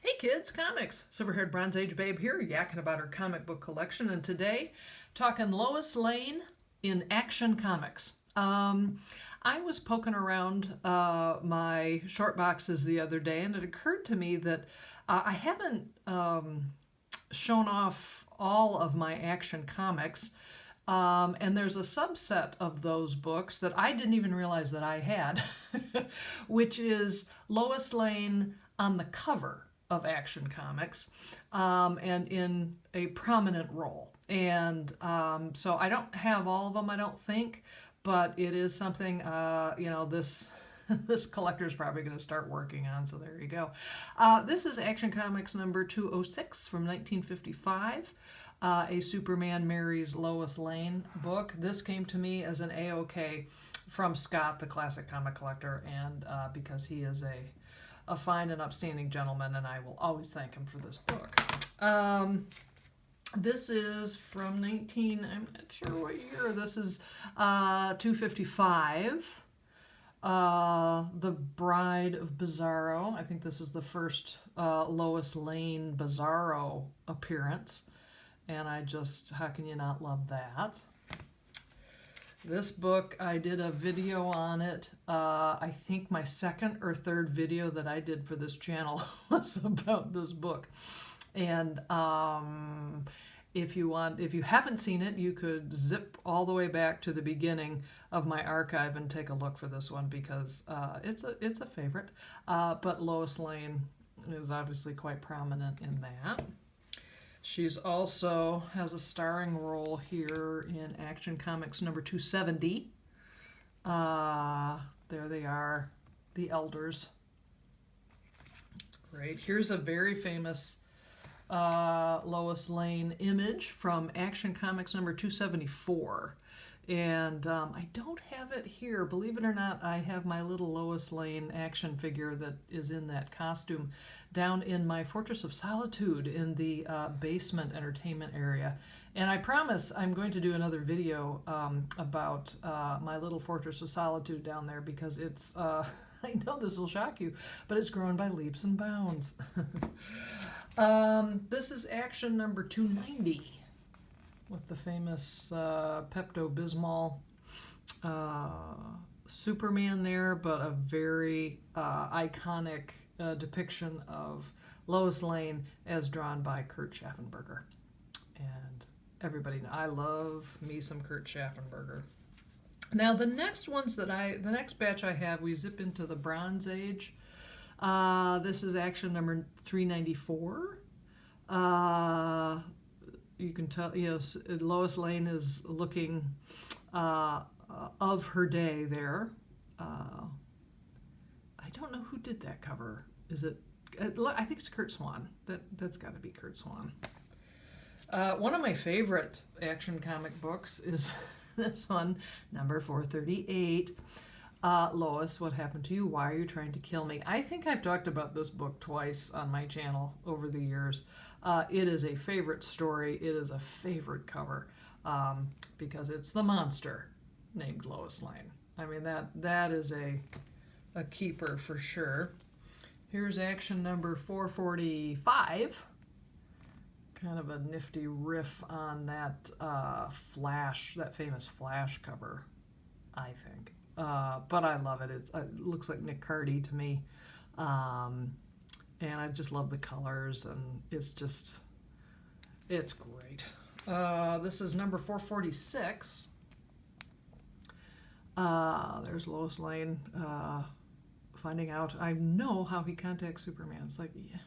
Hey kids, comics. Silver-haired Bronze Age babe here, yakking about her comic book collection, and today talking Lois Lane in Action Comics. I was poking around my short boxes the other day, and it occurred to me that I haven't shown off all of my Action Comics. And there's a subset of those books that I didn't even realize that I had, which is Lois Lane on the cover of Action Comics, and in a prominent role. And so I don't have all of them, I don't think, but it is something, this this collector's probably going to start working on, so there you go. This is Action Comics number 206 from 1955. A Superman Marries Lois Lane book. This came to me as an A-OK from Scott, the classic comic collector, and because he is a fine and upstanding gentleman, and I will always thank him for this book. This is from I'm not sure what year. This is 255. The Bride of Bizarro. I think this is the first Lois Lane Bizarro appearance. And how can you not love that? This book, I did a video on it. I think my second or third video that I did for this channel was about this book. And if you haven't seen it, you could zip all the way back to the beginning of my archive and take a look for this one, because it's a favorite. But Lois Lane is obviously quite prominent in that. She's also has a starring role here in Action Comics number 270. There they are, the elders. Great. Here's a very famous Lois Lane image from Action Comics number 274. And I don't have it here. Believe it or not, I have my little Lois Lane action figure that is in that costume down in my Fortress of Solitude in the basement entertainment area. And I promise I'm going to do another video about my little Fortress of Solitude down there, because it's, I know this will shock you, but it's grown by leaps and bounds. This is Action number 290. With the famous Pepto-Bismol Superman there, but a very iconic depiction of Lois Lane as drawn by Kurt Schaffenberger. And everybody, I love me some Kurt Schaffenberger. Now the next batch I have, we zip into the Bronze Age. This is Action number 394. You can tell, Lois Lane is looking of her day there. I don't know who did that cover. Is it? I think it's Kurt Swan. That's got to be Kurt Swan. One of my favorite Action comic books is this one, number 438. Lois, what happened to you? Why are you trying to kill me? I think I've talked about this book twice on my channel over the years. It is a favorite story. It is a favorite cover because it's the monster named Lois Lane. I mean, that is a keeper for sure. Here's Action number 445. Kind of a nifty riff on that that famous Flash cover, I think. But I love it. It looks like Nick Cardy to me. And I just love the colors, and it's great. This is number 446. There's Lois Lane finding out, I know how he contacts Superman. It's like, yeah,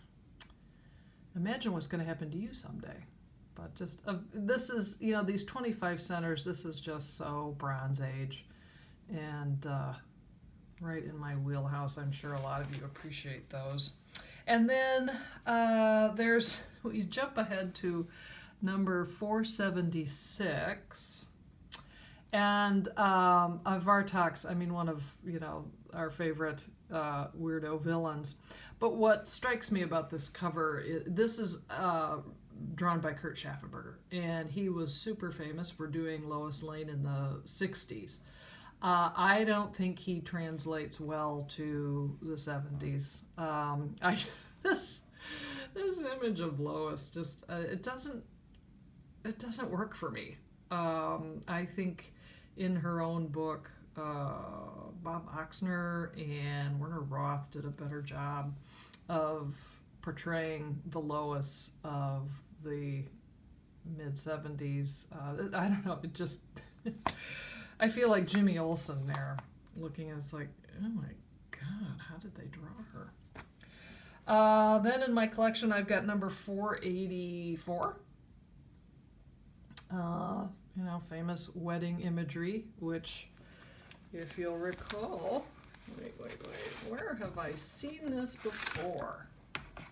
imagine what's going to happen to you someday. But just, this is, these 25 centers, this is just so Bronze Age. And right in my wheelhouse. I'm sure a lot of you appreciate those. And then we jump ahead to number 476. And Vartox, one of, our favorite weirdo villains. But what strikes me about this cover, this is drawn by Kurt Schaffenberger. And he was super famous for doing Lois Lane in the 60s. I don't think he translates well to the 70s. this image of Lois just it doesn't work for me. I think in her own book, Bob Oxner and Werner Roth did a better job of portraying the Lois of the mid-70s. I don't know, it just I feel like Jimmy Olsen there, looking at it's like, oh my God, how did they draw her? Then in my collection, I've got number 484. Famous wedding imagery, which, if you'll recall, wait, where have I seen this before?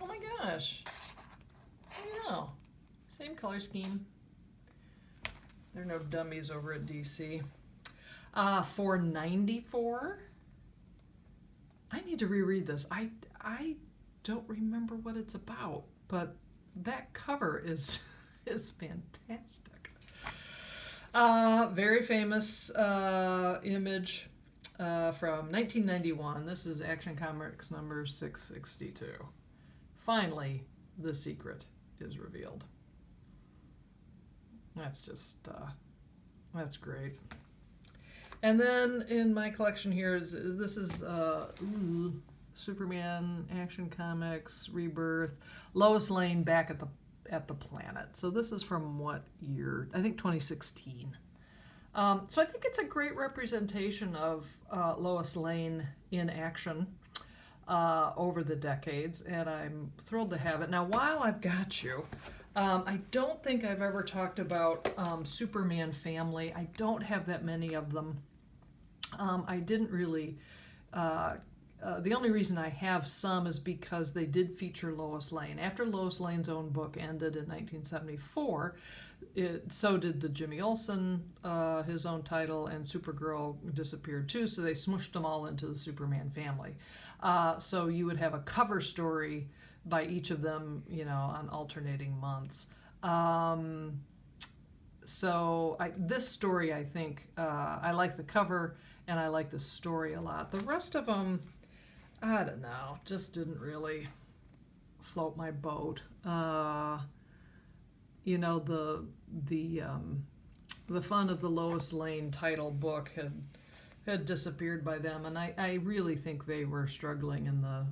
Oh my gosh. I know. Same color scheme. There are no dummies over at DC. 494. I need to reread this. I don't remember what it's about, but that cover is fantastic. Very famous image from 1991. This is Action Comics number 662. Finally, the secret is revealed. That's just, that's great. And then in my collection here is Superman, Action Comics, Rebirth, Lois Lane back at the planet. So this is from what year? I think 2016. So I think it's a great representation of Lois Lane in action over the decades, and I'm thrilled to have it. Now, while I've got you, I don't think I've ever talked about Superman family. I don't have that many of them. I didn't really... the only reason I have some is because they did feature Lois Lane. After Lois Lane's own book ended in 1974, so did the Jimmy Olsen, his own title, and Supergirl disappeared too, so they smushed them all into the Superman family. So you would have a cover story by each of them, on alternating months. This story, I think, I like the cover, and I like the story a lot. The rest of them, I don't know, just didn't really float my boat. The fun of the Lois Lane title book had disappeared by them, and I really think they were struggling in the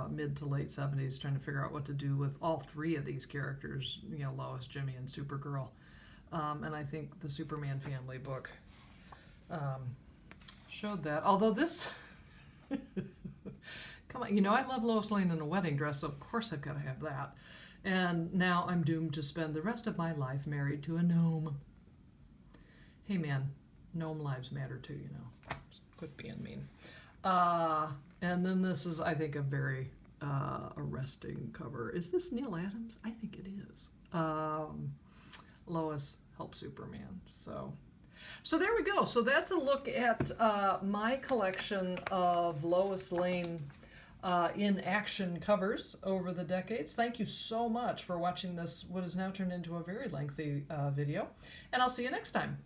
mid to late 70s trying to figure out what to do with all three of these characters, Lois, Jimmy, and Supergirl. And I think the Superman family book showed that. Although this... Come on, I love Lois Lane in a wedding dress, so of course I've got to have that. And now I'm doomed to spend the rest of my life married to a gnome. Hey man, gnome lives matter too, Quit being mean. And then this is, I think, a very arresting cover. Is this Neil Adams? I think it is. Lois helps Superman. So there we go. So that's a look at my collection of Lois Lane in action covers over the decades. Thank you so much for watching this, what has now turned into a very lengthy video. And I'll see you next time.